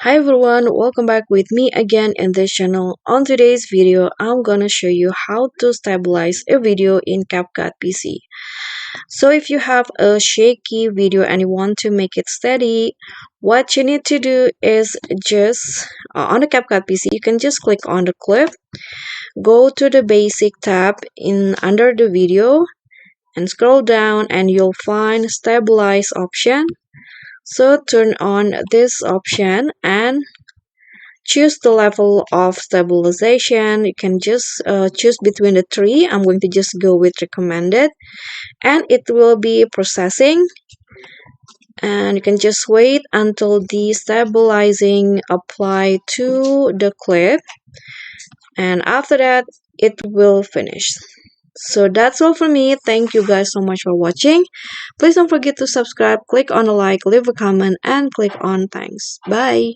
Hi everyone, welcome back with me again in this channel. On today's video, I'm gonna show you how to stabilize a video in CapCut PC. So if you have a shaky video and you want to make it steady, what you need to do is just on the CapCut PC, you can just click on the clip, go to the basic tab in under the video and scroll down and you'll find stabilize option. So turn on this option and choose the level of stabilization. You can just choose between the three. I'm going to just go with recommended and it will be processing, and you can just wait until the stabilizing apply to the clip, and after that it will finish. So that's all for me. Thank you guys so much for watching. Please don't forget to subscribe, click on a like, leave a comment, and click on thanks. Bye.